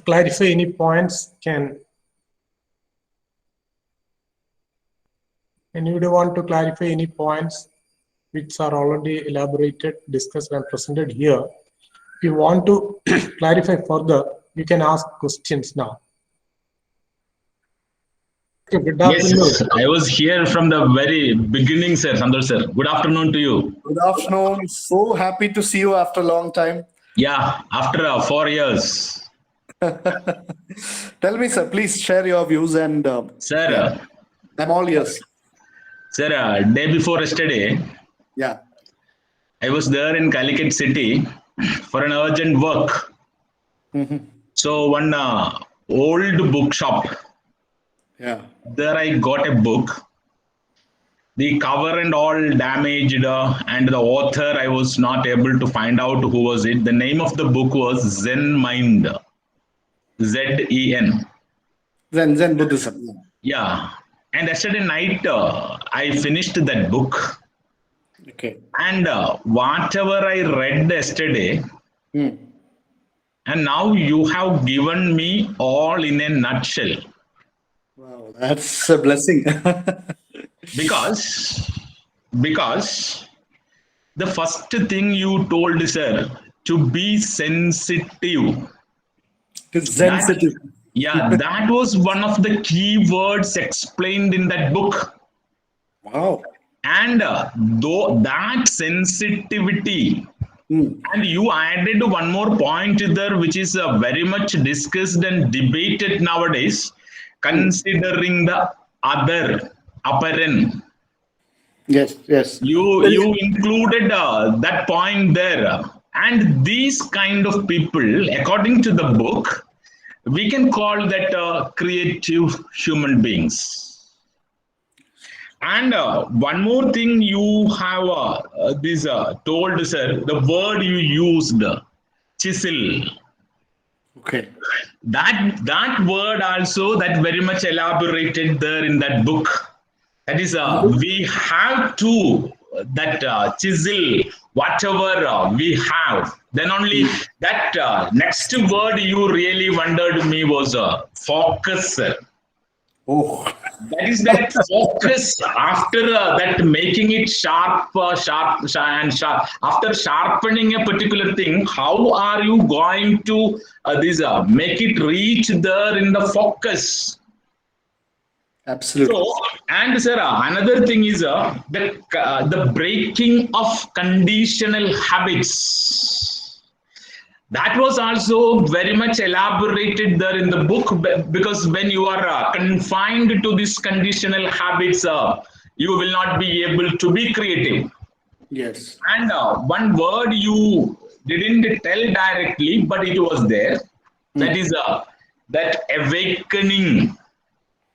clarify any points, can anybody want to clarify any points which are already elaborated, discussed, and presented here? If you want to clarify further, you can ask questions now. Good Yes, afternoon. I was here from the very beginning, sir. Santosh sir. Good afternoon to you. Good afternoon. So happy to see you after a long time. Yeah, after 4 years. Tell me, sir, please share your views and Sir, yeah, I'm all ears. sir, day before yesterday, Yeah. I was there in Calicut city for an urgent work. So one old bookshop, Yeah. there I got a book. The cover and all damaged, and the author I was not able to find out who was it. The name of the book was Zen Mind, Zen. Zen Buddhism. Yeah. Yeah, and yesterday night I finished that book, Okay. and whatever I read yesterday, Hmm. and now you have given me all in a nutshell. Wow, that's a blessing. Because the first thing you told, sir, to be sensitive. It's sensitive. Yeah, that was one of the key words explained in that book. Wow. And though that sensitivity, and you added one more point there, which is very much discussed and debated nowadays, considering the other, apparent. Yes, yes. You included that point there. And these kind of people, according to the book, we can call that creative human beings. And one more thing you have this told, sir, the word you used, chisel. Okay. That word also, that very much elaborated there in that book. That is, we have to that chisel whatever we have. Then only that next word you really wondered me was focus. Oh. That is that focus after that making it sharp. After sharpening a particular thing, how are you going to make it reach there in the focus? Absolutely. So, and sir, another thing is the breaking of conditional habits. That was also very much elaborated there in the book, because when you are confined to these conditional habits, you will not be able to be creative. Yes. And one word you didn't tell directly, but it was there. That is that awakening,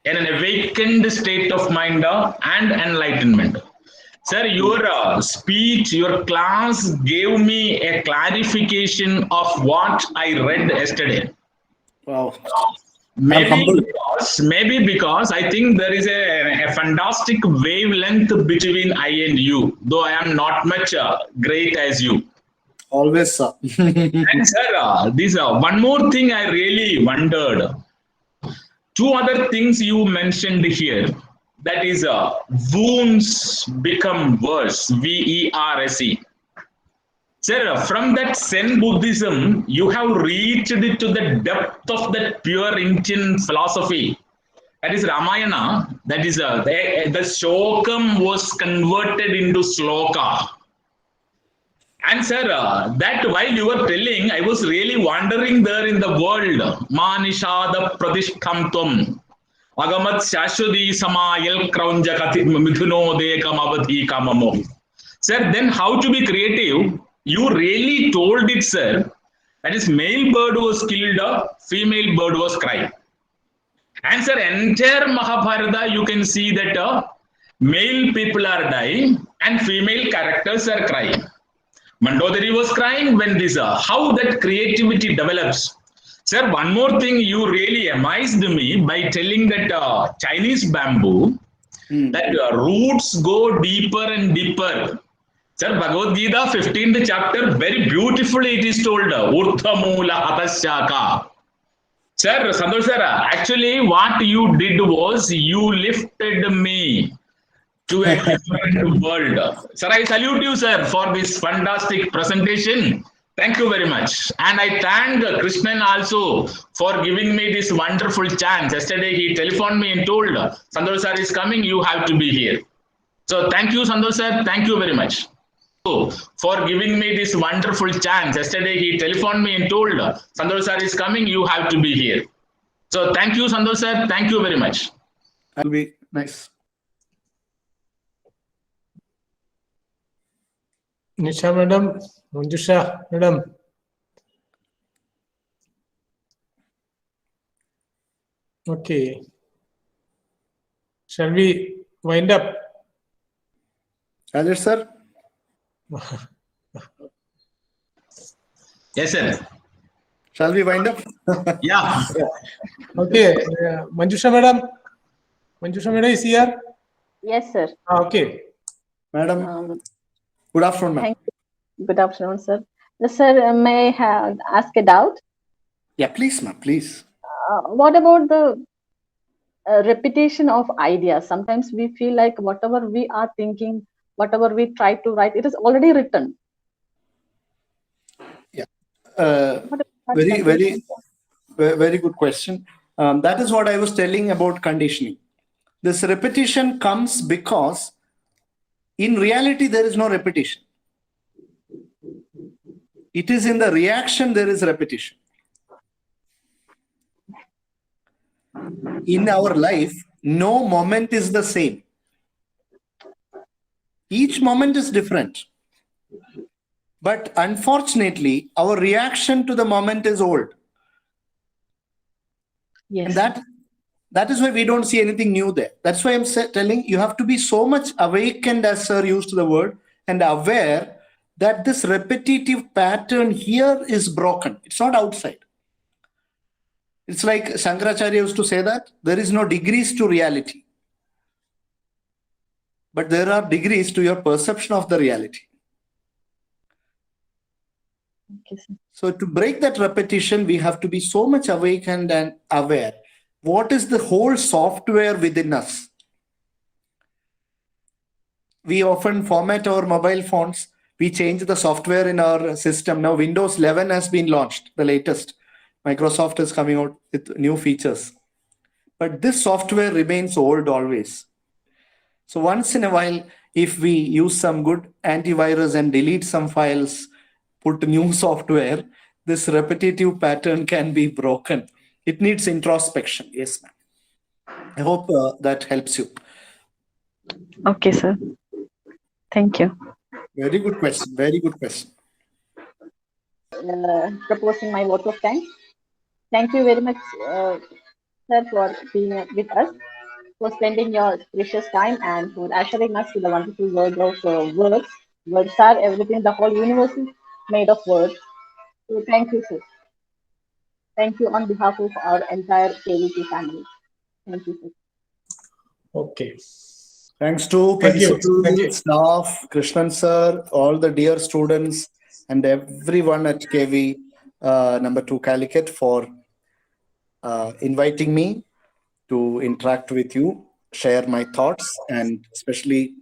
and an awakened state of mind and enlightenment. Sir, your speech, your class gave me a clarification of what I read yesterday. Wow. Maybe because I think there is a fantastic wavelength between I and you, though I am not much great as you. Always, sir. And sir, this one more thing I really wondered. Two other things you mentioned here. That is, wounds become worse. VERSE. Sir, from that Zen Buddhism, you have reached to the depth of that pure Indian philosophy. That is Ramayana. That is the Shokam was converted into Sloka. And sir, that while you were telling, I was really wandering there in the world. Manishada Pradishkamtum. Agamat Shashwadi Samayel Kraunja Mithuno Dekam Avadhi Kamamo. Sir, then how to be creative? You really told it, sir. That is, male bird was killed, female bird was crying. And sir, entire Mahabharata, you can see that male people are dying and female characters are crying. Mandodari was crying when this, how that creativity develops. Sir, one more thing you really amazed me by telling that Chinese bamboo, that roots go deeper and deeper. Sir, Bhagavad Gita, 15th chapter, very beautifully it is told, Urthamula Hatasyaka. Sir, Santosh sir, actually what you did was you lifted me to a different world. Sir, I salute you, sir, for this fantastic presentation. Thank you very much. And I thank Krishnan also for giving me this wonderful chance. Yesterday he telephoned me and told, Santosh sir is coming, you have to be here. So thank you, Santosh sir. Thank you very much. For giving me this wonderful chance. Yesterday he telephoned me and told, Santosh sir is coming, you have to be here. So thank you, Santosh sir. Thank you very much. That'll be nice. Nisha madam, Manjusha madam. Okay. Shall we wind up? Rajesh sir? Yes, sir. Shall we wind up? Yeah. Okay. Manjusha madam. Manjusha madam is here. Yes, sir. Okay. Madam, good afternoon, ma'am. Thank you. Good afternoon, sir. Sir, may I ask a doubt? Yeah, please, ma'am, please. What about the repetition of ideas? Sometimes we feel like whatever we are thinking, whatever we try to write, it is already written. Yeah. What about Very, very, condition? very good question. That is what I was telling about conditioning. This repetition comes because in reality, there is no repetition. It is in the reaction there is repetition. In our life, no moment is the same. Each moment is different. But unfortunately, our reaction to the moment is old. Yes. And that is why we don't see anything new there. That's why I'm telling you have to be so much awakened, as sir used the word, and aware that this repetitive pattern here is broken. It's not outside. It's like Shankaracharya used to say that there is no degrees to reality, but there are degrees to your perception of the reality. Okay, sir. So to break that repetition, we have to be so much awakened and aware. What is the whole software within us? We often format our mobile phones. We change the software in our system. Now Windows 11 has been launched, the latest. Microsoft is coming out with new features. But this software remains old always. So once in a while, if we use some good antivirus and delete some files, put new software, this repetitive pattern can be broken. It needs introspection. Yes, ma'am. I hope that helps you. Okay, sir. Thank you. Very good question. Very good question. Proposing my vote of thanks. Thank you very much, sir, for being with us, for spending your precious time, and for ushering us to the wonderful world of words. Words are everything. The whole universe is made of words. So thank you, sir. Thank you on behalf of our entire KVT family. Thank you, sir. Okay. Thanks to Thank you. principal, Thank you. staff, Krishnan sir, all the dear students, and everyone at KV number 2 Calicut for inviting me to interact with you, share my thoughts, and especially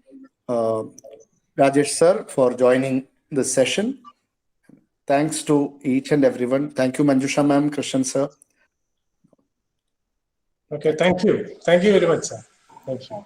Rajesh sir for joining this session. Thanks to each and everyone. Thank you, Manjusha ma'am, Krishnan sir. Okay. Thank you. Thank you very much, sir. Thank you.